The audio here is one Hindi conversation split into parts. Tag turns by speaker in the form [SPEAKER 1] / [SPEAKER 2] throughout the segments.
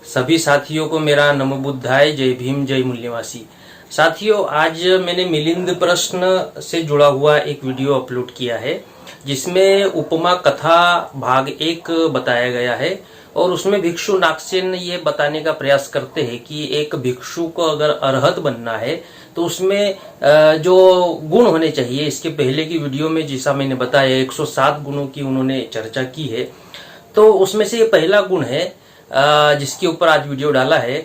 [SPEAKER 1] सभी साथियों को मेरा नमो बुद्धाय, जय भीम, जय मूल्यवासी। साथियों, आज मैंने मिलिंद प्रश्न से जुड़ा हुआ एक वीडियो अपलोड किया है जिसमें उपमा कथा भाग 1 बताया गया है और उसमें भिक्षु नागसेन ये बताने का प्रयास करते हैं कि एक भिक्षु को अगर अरहत बनना है तो उसमें जो गुण होने चाहिए। इसके पहले की वीडियो में जैसा मैंने बताया 107 गुणों की उन्होंने चर्चा की है, तो उसमें से ये पहला गुण है जिसके ऊपर आज वीडियो डाला है।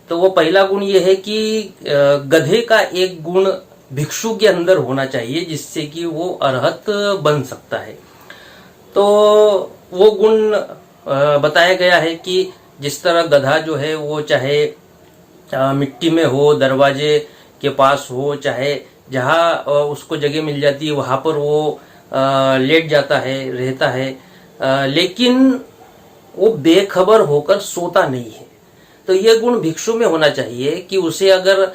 [SPEAKER 1] तो वो पहला गुण ये है कि गधे का एक गुण भिक्षु के अंदर होना चाहिए जिससे कि वो अरहत बन सकता है। तो वो गुण बताया गया है कि जिस तरह गधा जो है वो चाहे मिट्टी में हो, दरवाजे के पास हो, चाहे जहाँ उसको जगह मिल जाती है वहां पर वो लेट जाता है, रहता है, लेकिन वो बेखबर होकर सोता नहीं है। तो ये गुण भिक्षु में होना चाहिए कि उसे अगर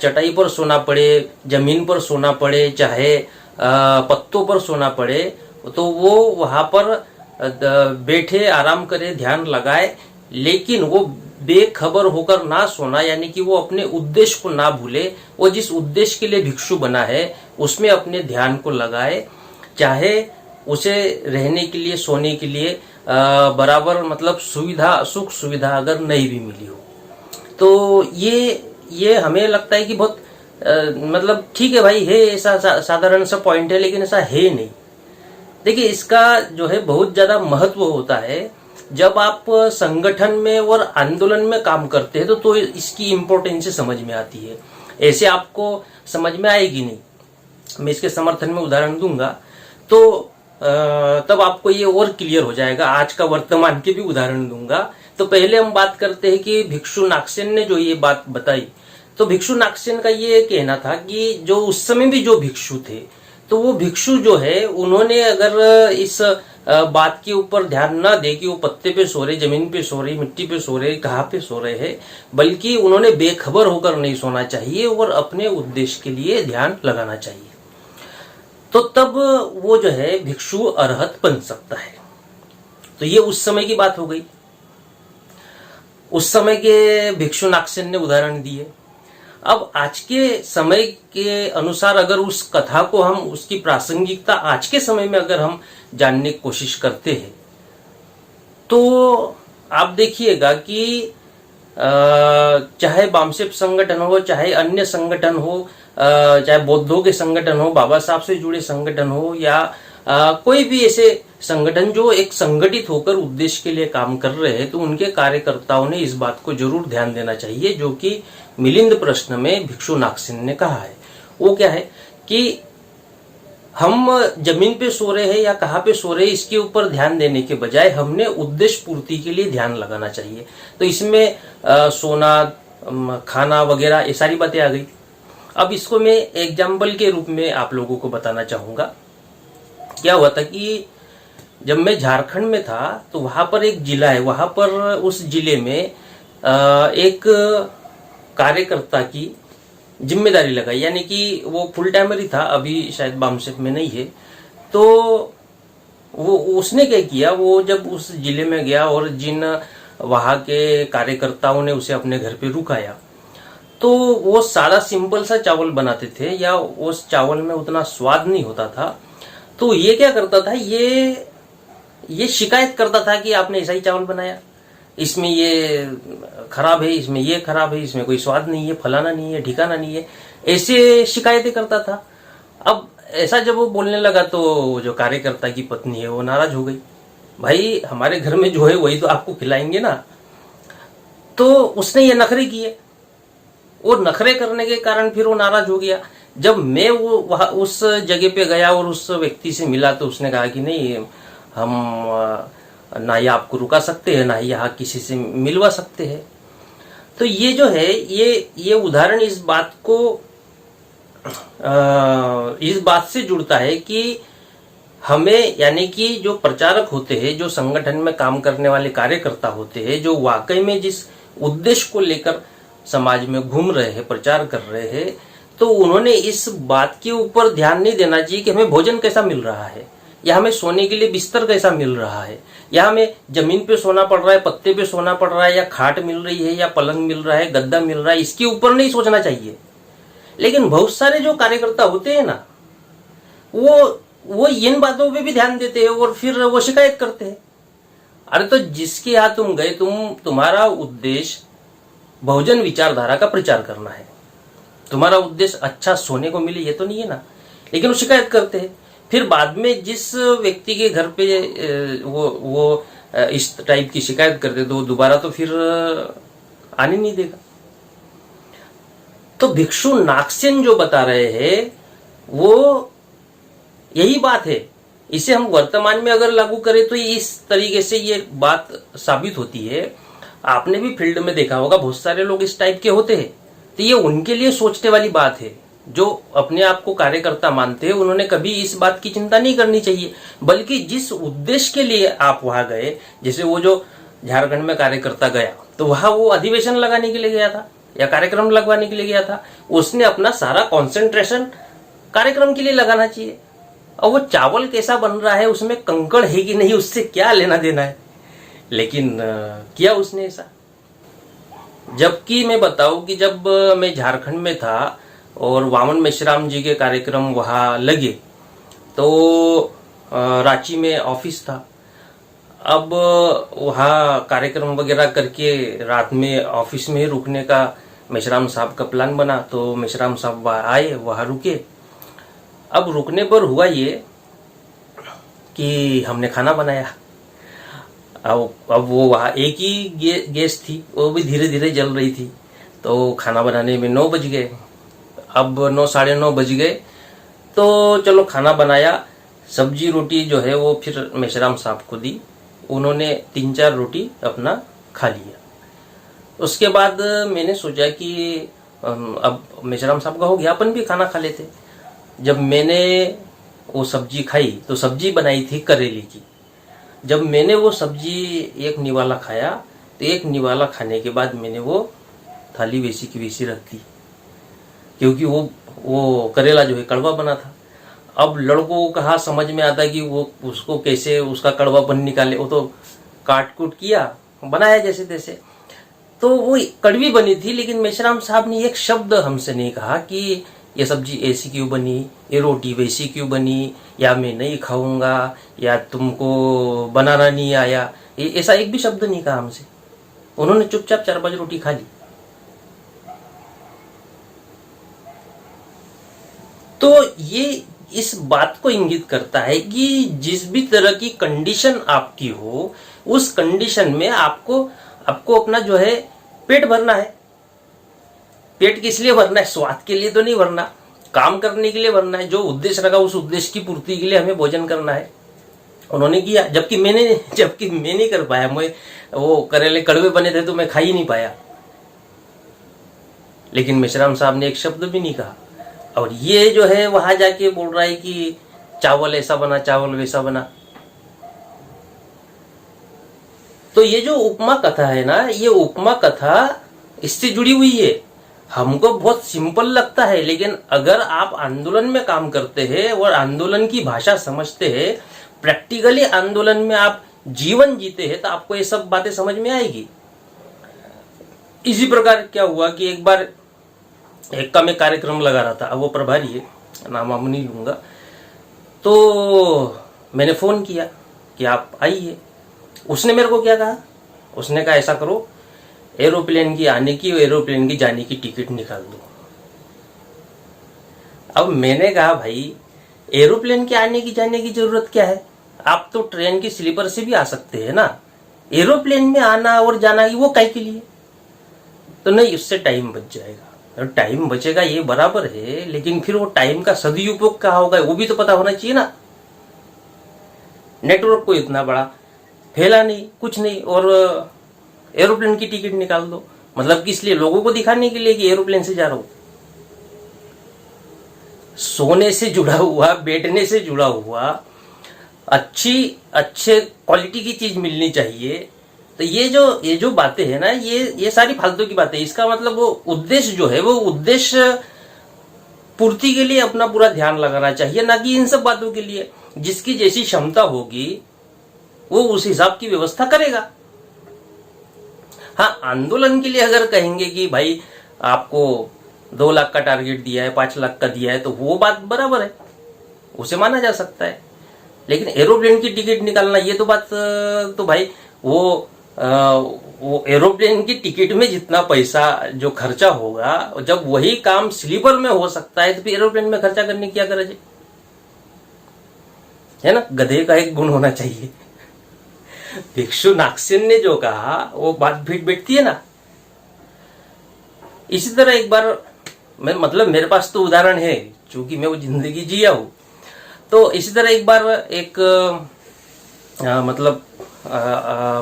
[SPEAKER 1] चटाई पर सोना पड़े, जमीन पर सोना पड़े, चाहे पत्तों पर सोना पड़े, तो वो वहां पर बैठे आराम करे, ध्यान लगाए, लेकिन वो बेखबर होकर ना सोना, यानी कि वो अपने उद्देश्य को ना भूले। वो जिस उद्देश्य के लिए भिक्षु बना है उसमें अपने ध्यान को लगाए, चाहे उसे रहने के लिए, सोने के लिए बराबर मतलब सुविधा, सुख सुविधा अगर नहीं भी मिली हो। तो ये हमें लगता है कि बहुत मतलब ठीक है भाई, है ऐसा साधारण सा पॉइंट है, लेकिन ऐसा है नहीं। देखिए, इसका जो है बहुत ज्यादा महत्व होता है जब आप संगठन में और आंदोलन में काम करते हैं, तो इसकी इम्पोर्टेंस समझ में आती है। ऐसे आपको समझ में आएगी नहीं। मैं इसके समर्थन में उदाहरण दूंगा तो तब आपको ये और क्लियर हो जाएगा। आज का वर्तमान के भी उदाहरण दूंगा। तो पहले हम बात करते हैं कि भिक्षु नागसेन ने जो ये बात बताई, तो भिक्षु नागसेन का ये कहना था कि जो उस समय भी जो भिक्षु थे, तो वो भिक्षु जो है उन्होंने अगर इस बात के ऊपर ध्यान ना दे कि वो पत्ते पे सो रहे, जमीन पे सो रहे, मिट्टी पे सो रहे, कहाँ पे सो रहे हैं, बल्कि उन्होंने बेखबर होकर नहीं सोना चाहिए और अपने उद्देश्य के लिए ध्यान लगाना चाहिए। तो तब वो जो है भिक्षु अरहत बन सकता है। तो ये उस समय की बात हो गई। उस समय के भिक्षु नागसेन ने उदाहरण दिए। अब आज के समय के अनुसार अगर उस कथा को हम, उसकी प्रासंगिकता आज के समय में अगर हम जानने की कोशिश करते हैं, तो आप देखिएगा कि चाहे बामसेप संगठन हो, चाहे अन्य संगठन हो, चाहे बौद्धों के संगठन हो, बाबा साहब से जुड़े संगठन हो, या कोई भी ऐसे संगठन जो एक संगठित होकर उद्देश्य के लिए काम कर रहे हैं, तो उनके कार्यकर्ताओं ने इस बात को जरूर ध्यान देना चाहिए जो कि मिलिंद प्रश्न में भिक्षु नागसेन ने कहा है। वो क्या है कि हम जमीन पे सो रहे हैं या कहाँ पे सो रहे हैं, इसके ऊपर ध्यान देने के बजाय हमने उद्देश्य पूर्ति के लिए ध्यान लगाना चाहिए। तो इसमें सोना, खाना वगैरह ये सारी बातें आ गई। अब इसको मैं एग्जाम्पल के रूप में आप लोगों को बताना चाहूंगा। क्या हुआ था कि जब मैं झारखंड में था तो वहां पर एक जिला है, वहां पर उस जिले में एक कार्यकर्ता की जिम्मेदारी लगाई, यानी कि वो फुल टाइमर ही था, अभी शायद बामसेप में नहीं है। तो वो उसने क्या किया, वो जब उस जिले में गया और जिन वहां के कार्यकर्ताओं ने उसे अपने घर पे रुकाया, तो वो सादा सिंपल सा चावल बनाते थे या उस चावल में उतना स्वाद नहीं होता था। तो ये क्या करता था, ये शिकायत करता था कि आपने ऐसा ही चावल बनाया, इसमें ये खराब है, इसमें ये खराब है, इसमें कोई स्वाद नहीं है, फलाना नहीं है, ठिकाना नहीं है, ऐसे शिकायतें करता था। अब ऐसा जब वो बोलने लगा तो जो कार्यकर्ता की पत्नी है वो नाराज हो गई। भाई, हमारे घर में जो है वही तो आपको खिलाएंगे ना। तो उसने ये नखरे किए और नखरे करने के कारण फिर वो नाराज हो गया। जब मैं वो वहां उस जगह पे गया और उस व्यक्ति से मिला तो उसने कहा कि नहीं, हम ना ही आपको रुका सकते हैं, ना ही यहाँ किसी से मिलवा सकते हैं। तो ये जो है ये उदाहरण इस बात से जुड़ता है कि हमें, यानी कि जो प्रचारक होते हैं, जो संगठन में काम करने वाले कार्यकर्ता होते हैं, जो वाकई में जिस उद्देश्य को लेकर समाज में घूम रहे हैं, प्रचार कर रहे हैं, तो उन्होंने इस बात के ऊपर ध्यान नहीं देना चाहिए कि हमें भोजन कैसा मिल रहा है या हमें सोने के लिए बिस्तर कैसा मिल रहा है, या हमें जमीन पे सोना पड़ रहा है, पत्ते पे सोना पड़ रहा है, या खाट मिल रही है, या पलंग मिल रहा है, गद्दा मिल रहा है, इसके ऊपर नहीं सोचना चाहिए। लेकिन बहुत सारे जो कार्यकर्ता होते हैं ना, वो इन बातों पे भी ध्यान देते हैं और फिर वो शिकायत करते हैं। अरे तो जिसके यहाँ तुम गए, तुम्हारा उद्देश्य बहुजन विचारधारा का प्रचार करना है, तुम्हारा उद्देश्य अच्छा सोने को मिले ये तो नहीं है ना। लेकिन वो शिकायत करते हैं। फिर बाद में जिस व्यक्ति के घर पे वो इस टाइप की शिकायत करते तो दोबारा तो फिर आने नहीं देगा। तो भिक्षु नागसेन जो बता रहे हैं वो यही बात है। इसे हम वर्तमान में अगर लागू करें तो इस तरीके से ये बात साबित होती है। आपने भी फील्ड में देखा होगा, बहुत सारे लोग इस टाइप के होते हैं। तो ये उनके लिए सोचने वाली बात है। जो अपने आप को कार्यकर्ता मानते हैं उन्होंने कभी इस बात की चिंता नहीं करनी चाहिए, बल्कि जिस उद्देश्य के लिए आप वहां गए, जैसे वो जो झारखंड में कार्यकर्ता गया तो वहां वो अधिवेशन लगाने के लिए गया था या कार्यक्रम लगवाने के लिए गया था, उसने अपना सारा कंसंट्रेशन कार्यक्रम के लिए लगाना चाहिए। और वो चावल कैसा बन रहा है, उसमें कंकड़ है कि नहीं, उससे क्या लेना देना है। लेकिन किया उसने ऐसा। जबकि मैं बताऊं कि जब मैं झारखंड में था और वामन मेश्राम जी के कार्यक्रम वहां लगे तो रांची में ऑफिस था। अब वहां कार्यक्रम वगैरह करके रात में ऑफिस में ही रुकने का मेश्राम साहब का प्लान बना। तो मेश्राम साहब आए, वहां रुके। अब रुकने पर हुआ ये कि हमने खाना बनाया। अब वो वहां एक ही गैस थी, वो भी धीरे धीरे जल रही थी। तो खाना बनाने में 9 बज गए। अब 9 साढ़े 9 बज गए तो चलो खाना बनाया। सब्जी रोटी जो है वो फिर मेश्राम साहब को दी। उन्होंने 3-4 रोटी अपना खा लिया। उसके बाद मैंने सोचा कि अब मेश्राम साहब का हो गया, अपन भी खाना खा लेते। जब मैंने वो सब्जी खाई तो सब्जी बनाई थी करेले की। जब मैंने वो सब्जी एक निवाला खाया तो एक निवाला खाने के बाद मैंने वो थाली वैसी की वैसी रख दी, क्योंकि वो करेला जो है कड़वा बना था। अब लड़कों को कहाँ समझ में आता कि वो उसको कैसे उसका कड़वापन निकाले। वो तो काट कूट किया, बनाया जैसे तैसे, तो वो कड़वी बनी थी। लेकिन मेश्राम साहब ने एक शब्द हमसे नहीं कहा कि ये सब्जी ऐसी क्यों बनी, ये रोटी वैसी क्यों बनी, या मैं नहीं खाऊंगा, या तुमको बनाना नहीं आया। ये ऐसा एक भी शब्द नहीं कहा हमसे। उन्होंने चुपचाप 4-5 रोटी खा ली। तो ये इस बात को इंगित करता है कि जिस भी तरह की कंडीशन आपकी हो, उस कंडीशन में आपको अपना जो है पेट भरना है। पेट किस लिए भरना है? स्वाद के लिए तो नहीं भरना, काम करने के लिए भरना है। जो उद्देश्य रखा उस उद्देश्य की पूर्ति के लिए हमें भोजन करना है। उन्होंने किया, जबकि मैं नहीं कर पाया। मैं वो करेले कड़वे बने थे तो मैं खा ही नहीं पाया। लेकिन मेश्राम साहब ने एक शब्द भी नहीं कहा। और ये जो है वहां जाके बोल रहा है कि चावल ऐसा बना, चावल वैसा बना। तो ये जो उपमा कथा है ना, ये उपमा कथा इससे जुड़ी हुई है। हमको बहुत सिंपल लगता है, लेकिन अगर आप आंदोलन में काम करते हैं और आंदोलन की भाषा समझते हैं, प्रैक्टिकली आंदोलन में आप जीवन जीते हैं, तो आपको ये सब बातें समझ में आएगी। इसी प्रकार क्या हुआ कि एक बार एक का मैं कार्यक्रम लगा रहा था। अब वो प्रभारी है, नाम हम नहीं लूंगा। तो मैंने फोन किया कि आप आइए। उसने मेरे को क्या कहा? उसने कहा ऐसा करो, एरोप्लेन की आने की और एरोप्लेन की जाने की टिकट निकाल दो। अब मैंने कहा भाई, एरोप्लेन के आने की जाने की जरूरत क्या है? आप तो ट्रेन की स्लीपर से भी आ सकते हैं ना। एरोप्लेन में आना और जाना वो काय के लिए? तो नहीं, उससे टाइम बच जाएगा। टाइम बचेगा ये बराबर है, लेकिन फिर वो टाइम का सदुपयोग कहाँ होगा वो भी तो पता होना चाहिए ना। नेटवर्क को इतना बड़ा फैला नहीं, कुछ नहीं, और एरोप्लेन की टिकट निकाल दो। मतलब किस लिए? लोगों को दिखाने के लिए कि एरोप्लेन से जा रहा हूं। सोने से जुड़ा हुआ, बैठने से जुड़ा हुआ, अच्छे क्वालिटी की चीज मिलनी चाहिए। तो ये जो बातें है ना, ये सारी फालतू की बातें। इसका मतलब वो उद्देश्य जो है, वो उद्देश्य पूर्ति के लिए अपना पूरा ध्यान लगाना चाहिए, ना कि इन सब बातों के लिए। जिसकी जैसी क्षमता होगी वो उस हिसाब की व्यवस्था करेगा। हाँ, आंदोलन के लिए अगर कहेंगे कि भाई आपको 2 लाख का टारगेट दिया है, 5 लाख का दिया है, तो वो बात बराबर है, उसे माना जा सकता है। लेकिन एरोप्लेन की टिकट निकालना, ये तो बात तो भाई वो एरोप्लेन की टिकट में जितना पैसा जो खर्चा होगा, जब वही काम स्लीपर में हो सकता है तो फिर एरोप्लेन में खर्चा करने की क्या गरज है ना। गधे का एक गुण होना चाहिए। भिक्षु नागसेन ने जो कहा वो बात फिट बैठती है ना। इसी तरह एक बार मतलब मेरे पास तो उदाहरण है, क्योंकि मैं वो जिंदगी जिया हूं। तो इसी तरह एक बार एक मतलब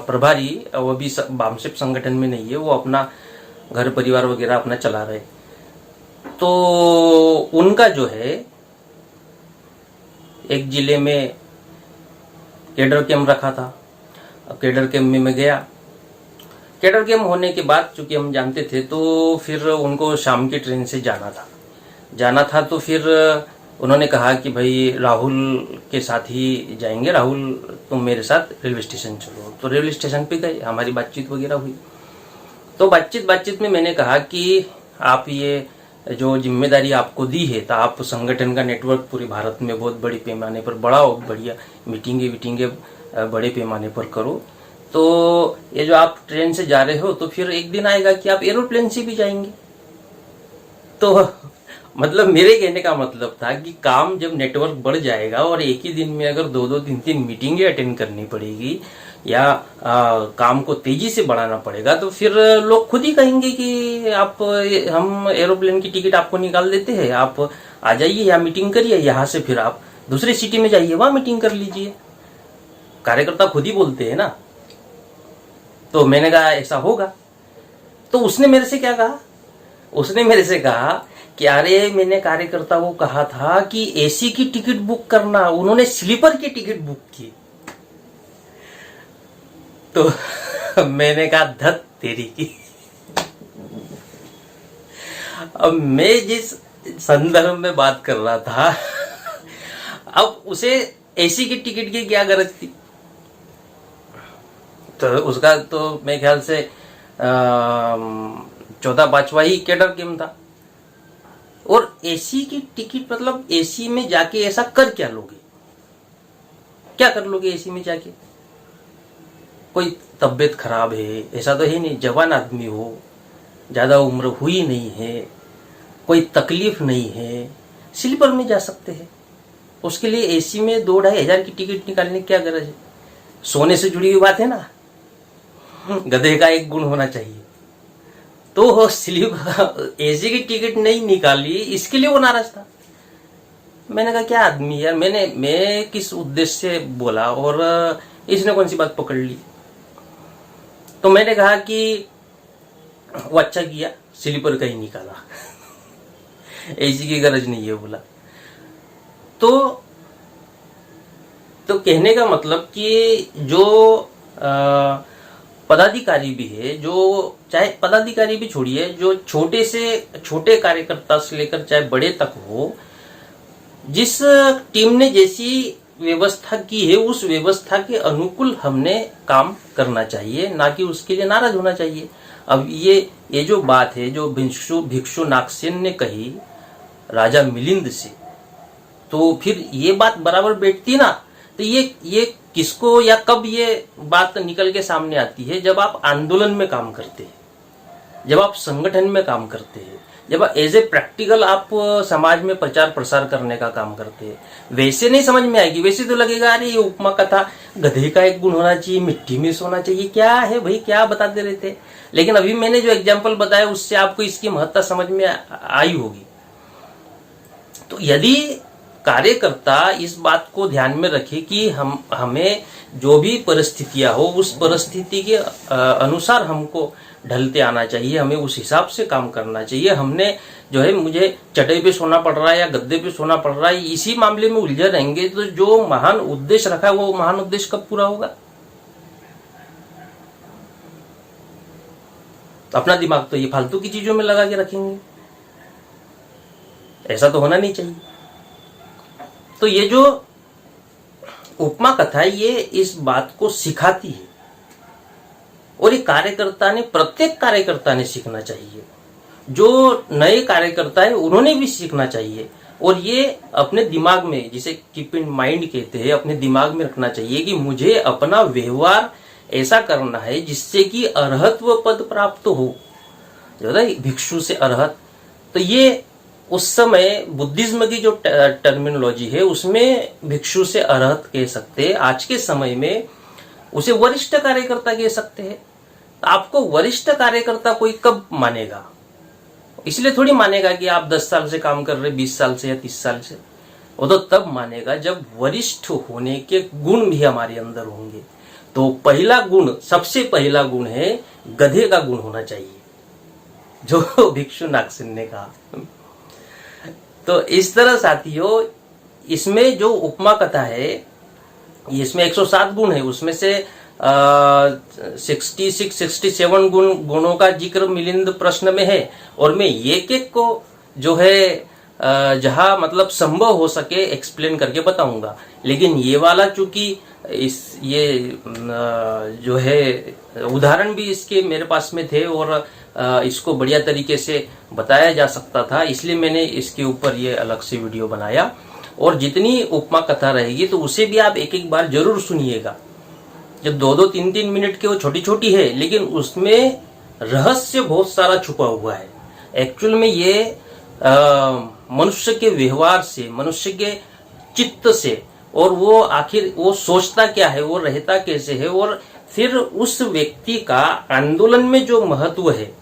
[SPEAKER 1] प्रभारी, वो भी बामसेप संगठन में नहीं है, वो अपना घर परिवार वगैरह अपना चला रहे। तो उनका जो है एक जिले में केडर कैंप रखा था। अब केडर कैंप में मैं गया। केडर कैंप होने के बाद चूंकि हम जानते थे, तो फिर उनको शाम की ट्रेन से जाना था। तो फिर उन्होंने कहा कि भाई राहुल के साथ ही जाएंगे, राहुल तुम मेरे साथ रेलवे स्टेशन चलो। तो रेलवे स्टेशन पे गए, हमारी बातचीत वगैरह हुई। तो बातचीत में मैंने कहा कि आप ये जो जिम्मेदारी आपको दी है, तो आप संगठन का नेटवर्क पूरे भारत में बहुत बड़े पैमाने पर बढ़ाओ, बढ़िया मीटिंगे बड़े पैमाने पर करो। तो ये जो आप ट्रेन से जा रहे हो, तो फिर एक दिन आएगा कि आप एरोप्लेन से भी जाएंगे। तो मतलब मेरे कहने का मतलब था कि काम जब नेटवर्क बढ़ जाएगा और एक ही दिन में अगर 2-2, 3-3 मीटिंगें अटेंड करनी पड़ेगी या काम को तेजी से बढ़ाना पड़ेगा, तो फिर लोग खुद ही कहेंगे कि हम एरोप्लेन की टिकट आपको निकाल देते हैं, आप आ जाइए या मीटिंग करिए, यहाँ से फिर आप दूसरी सिटी में जाइए, वहां मीटिंग कर लीजिए। कार्यकर्ता खुद ही बोलते हैं ना। तो मैंने कहा ऐसा होगा। तो उसने मेरे से क्या कहा, उसने मेरे से कहा कि अरे मैंने कार्यकर्ता को कहा था कि एसी की टिकट बुक करना, उन्होंने स्लीपर की टिकट बुक की। तो मैंने कहा धत तेरी की। अब मैं जिस संदर्भ में बात कर रहा था, अब उसे एसी की टिकट की क्या गरज थी। तो उसका तो मेरे ख्याल से 4-5वां ही केडर कैंप था। और एसी की टिकट, मतलब एसी में जाके ऐसा कर क्या लोगे, क्या कर लोगे एसी में जाके। कोई तबीयत खराब है ऐसा तो है नहीं, जवान आदमी हो, ज्यादा उम्र हुई नहीं है, कोई तकलीफ नहीं है, स्लीपर में जा सकते हैं। उसके लिए एसी में 2-2.5 हजार की टिकट निकालने की क्या गरज है। सोने से जुड़ी हुई बात है ना। गधे का एक गुण होना चाहिए। तो स्लीपर एसी की टिकट नहीं निकाली, इसके लिए वो नाराज था। मैंने कहा क्या आदमी यार, मैं किस उद्देश्य से बोला और इसने कौन सी बात पकड़ ली। तो मैंने कहा कि वो अच्छा किया स्लीपर का ही निकाला, एसी की गरज नहीं है बोला। तो कहने का मतलब कि जो पदाधिकारी भी है, जो चाहे पदाधिकारी भी छोड़िए, जो छोटे से छोटे कार्यकर्ता से लेकर चाहे बड़े तक हो, जिस टीम ने जैसी व्यवस्था की है उस व्यवस्था के अनुकूल हमने काम करना चाहिए, ना कि उसके लिए नाराज होना चाहिए। अब ये जो बात है जो भिक्षु नागसेन ने कही राजा मिलिंद से, तो फिर ये बात बराबर बैठती ना। तो ये किसको या कब ये बात निकल के सामने आती है, जब आप आंदोलन में काम करते हैं, जब आप संगठन में काम करते हैं, जब एज ए प्रैक्टिकल आप समाज में प्रचार प्रसार करने का काम करते हैं। वैसे नहीं समझ में आएगी, वैसे तो लगेगा अरे ये उपमा कथा, गधे का एक गुण होना चाहिए, मिट्टी में सोना चाहिए, क्या है भाई क्या बताते रहते। लेकिन अभी मैंने जो एग्जाम्पल बताया उससे आपको इसकी महत्ता समझ में आई होगी। तो यदि कार्यकर्ता इस बात को ध्यान में रखे कि हमें जो भी परिस्थितियां हो उस परिस्थिति के अनुसार हमको ढलते आना चाहिए, हमें उस हिसाब से काम करना चाहिए। हमने जो है मुझे चटाई पे सोना पड़ रहा है या गद्दे पे सोना पड़ रहा है, इसी मामले में उलझे रहेंगे तो जो महान उद्देश्य रखा है वो महान उद्देश्य कब पूरा होगा। तो अपना दिमाग तो ये फालतू की चीजों में लगा के रखेंगे, ऐसा तो होना नहीं चाहिए। तो ये जो उपमा कथा ये इस बात को सिखाती है, और ये कार्यकर्ता ने, प्रत्येक कार्यकर्ता ने सीखना चाहिए। जो नए कार्यकर्ता है उन्होंने भी सीखना चाहिए, और ये अपने दिमाग में, जिसे कीप इन माइंड कहते हैं, अपने दिमाग में रखना चाहिए कि मुझे अपना व्यवहार ऐसा करना है जिससे कि अर्हत्व पद प्राप्त हो। जो भिक्षु से अरहत, तो ये उस समय बुद्धिज्म की जो टर्मिनोलॉजी है उसमें भिक्षु से अरहत कह सकते हैं। आज के समय में उसे वरिष्ठ कार्यकर्ता कह सकते हैं। तो आपको वरिष्ठ कार्यकर्ता कोई कब मानेगा? इसलिए थोड़ी मानेगा कि आप 10 साल से काम कर रहे, 20 साल से या 30 साल से। वो तो तब मानेगा जब वरिष्ठ होने के गुण भी हमारे अंदर होंगे। तो पहला गुण, सबसे पहला गुण है गधे का गुण होना चाहिए, जो भिक्षु नागसेन ने कहा। तो इस तरह साथियों, इसमें जो उपमा कथा है, इसमें 107 गुण है, उसमें से 66-67 गुणों का जिक्र मिलिंद प्रश्न में है। और मैं एक एक को जो है जहां मतलब संभव हो सके एक्सप्लेन करके बताऊंगा। लेकिन ये वाला चूंकि ये जो है उदाहरण भी इसके मेरे पास में थे और इसको बढ़िया तरीके से बताया जा सकता था, इसलिए मैंने इसके ऊपर ये अलग से वीडियो बनाया। और जितनी उपमा कथा रहेगी तो उसे भी आप एक एक बार जरूर सुनिएगा। जब 2-2, 3-3 मिनट की वो छोटी छोटी है, लेकिन उसमें रहस्य बहुत सारा छुपा हुआ है। एक्चुअल में ये मनुष्य के व्यवहार से, मनुष्य के चित्त से, और वो आखिर वो सोचता क्या है, वो रहता कैसे है, और फिर उस व्यक्ति का आंदोलन में जो महत्व है।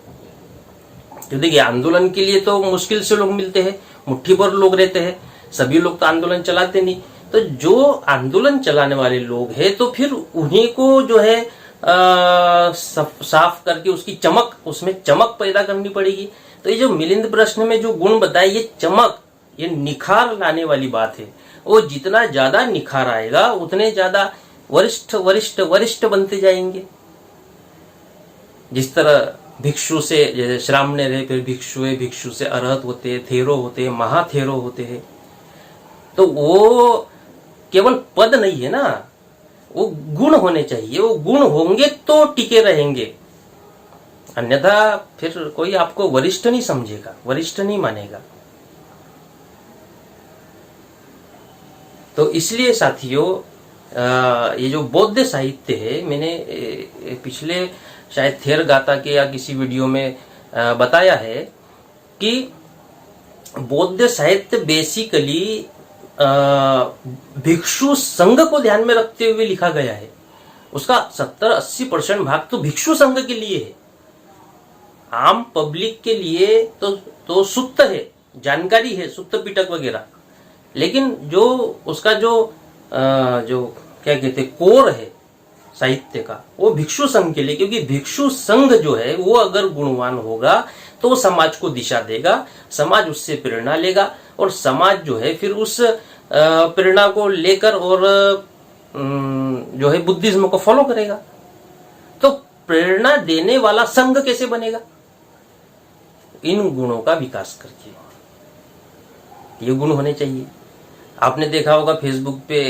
[SPEAKER 1] तो देखिए, आंदोलन के लिए तो मुश्किल से लोग मिलते हैं, मुट्ठी भर लोग रहते हैं, सभी लोग तो आंदोलन चलाते नहीं। तो जो आंदोलन चलाने वाले लोग हैं, तो फिर उन्हीं को जो है साफ करके उसकी चमक, उसमें चमक पैदा करनी पड़ेगी। तो ये जो मिलिंद प्रश्न में जो गुण बताए, ये चमक, ये निखार लाने वाली बात है। वो जितना ज्यादा निखार आएगा उतने ज्यादा वरिष्ठ वरिष्ठ वरिष्ठ बनते जाएंगे। जिस तरह भिक्षु से, जैसे श्रामणे रहे, फिर भिक्षु है, भिक्षु से अरहत होते हैं, थेरो होते हैं, महाथेरो होते हैं। तो वो केवल पद नहीं है ना, वो गुण होने चाहिए। वो गुण होंगे तो टिके रहेंगे, अन्यथा फिर कोई आपको वरिष्ठ नहीं समझेगा, वरिष्ठ नहीं मानेगा। तो इसलिए साथियों, ये जो बौद्ध साहित्य है, मैंने पिछले शायद थेर गाथा के या किसी वीडियो में बताया है कि बौद्ध साहित्य बेसिकली भिक्षु संघ को ध्यान में रखते हुए लिखा गया है। उसका 70-80% भाग तो भिक्षु संघ के लिए है। आम पब्लिक के लिए तो सुत्त है, जानकारी है, सुत्त पिटक वगैरह। लेकिन जो उसका जो क्या कहते हैं, कोर है साहित्य का, वो भिक्षु संघ के लिए। क्योंकि भिक्षु संघ जो है वो अगर गुणवान होगा तो समाज को दिशा देगा, समाज उससे प्रेरणा लेगा, और समाज जो है फिर उस प्रेरणा को लेकर और जो है बुद्धिज्म को फॉलो करेगा। तो प्रेरणा देने वाला संघ कैसे बनेगा? इन गुणों का विकास करके, ये गुण होने चाहिए। आपने देखा होगा फेसबुक पे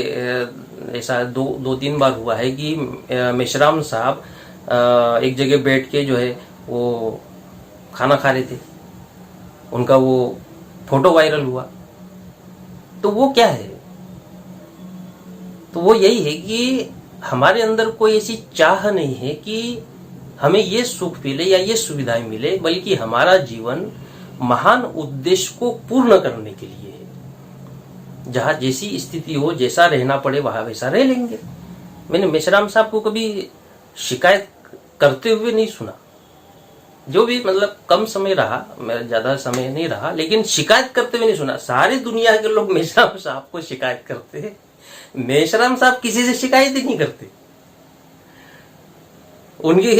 [SPEAKER 1] ऐसा 2-3 बार हुआ है कि मेश्राम साहब एक जगह बैठ के जो है वो खाना खा रहे थे, उनका वो फोटो वायरल हुआ। तो वो क्या है? तो वो यही है कि हमारे अंदर कोई ऐसी चाह नहीं है कि हमें ये सुख मिले या ये सुविधाएं मिले, बल्कि हमारा जीवन महान उद्देश्य को पूर्ण करने के लिए है। जहां जैसी स्थिति हो, जैसा रहना पड़े वहां वैसा रह लेंगे। मैंने मेश्राम साहब को कभी शिकायत करते हुए नहीं सुना। जो भी मतलब कम समय रहा, मेरा ज्यादा समय नहीं रहा, लेकिन शिकायत करते हुए नहीं सुना। सारी दुनिया के लोग मेश्राम साहब को शिकायत करते हैं, मेश्राम साहब किसी से शिकायत ही नहीं करते। उनकी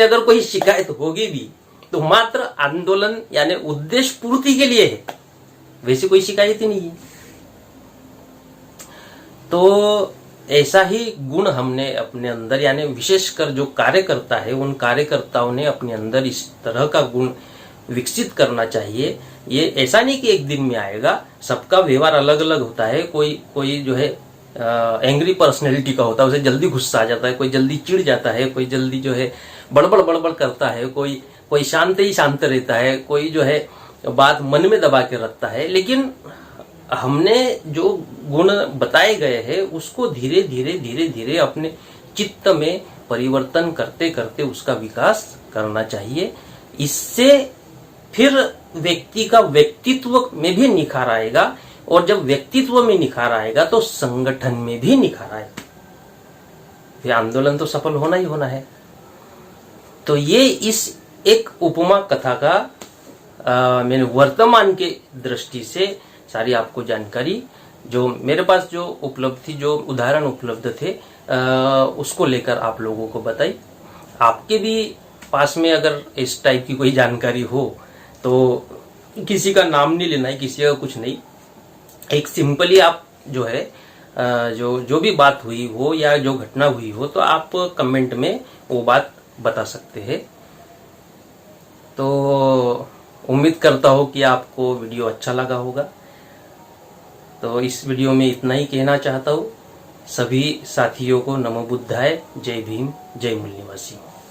[SPEAKER 1] अगर कोई शिकायत होगी भी तो मात्र आंदोलन यानी उद्देश्य पूर्ति के लिए है, वैसे कोई शिकायत ही नहीं है। तो ऐसा ही गुण हमने अपने अंदर, यानी विशेषकर जो कार्यकर्ता है, उन कार्यकर्ताओं ने अपने अंदर इस तरह का गुण विकसित करना चाहिए। ये ऐसा नहीं कि एक दिन में आएगा, सबका व्यवहार अलग अलग होता है। कोई जो है एंग्री पर्सनैलिटी का होता है, उसे जल्दी गुस्सा आ जाता है, कोई जल्दी चिढ़ जाता है, कोई जल्दी जो है बड़बड़ करता है, कोई शांत ही शांत रहता है, कोई जो है बात मन में दबा के रखता है। लेकिन हमने जो गुण बताए गए हैं उसको धीरे धीरे अपने चित्त में परिवर्तन करते करते उसका विकास करना चाहिए। इससे फिर व्यक्ति का व्यक्तित्व में भी निखार आएगा, और जब व्यक्तित्व में निखार आएगा तो संगठन में भी निखार आएगा। फिर आंदोलन तो सफल होना ही होना है। तो ये इस एक उपमा कथा का मैंने वर्तमान के दृष्टि से सारी आपको जानकारी जो मेरे पास जो उपलब्ध थी, जो उदाहरण उपलब्ध थे, उसको लेकर आप लोगों को बताई। आपके भी पास में अगर इस टाइप की कोई जानकारी हो तो किसी का नाम नहीं लेना है, किसी का कुछ नहीं, एक सिंपली आप जो है जो भी बात हुई हो या जो घटना हुई हो तो आप कमेंट में वो बात बता सकते हैं। तो उम्मीद करता हूँ कि आपको वीडियो अच्छा लगा होगा। तो इस वीडियो में इतना ही कहना चाहता हूँ। सभी साथियों को नमो बुद्धाय, जय भीम, जय मूल्यवासी।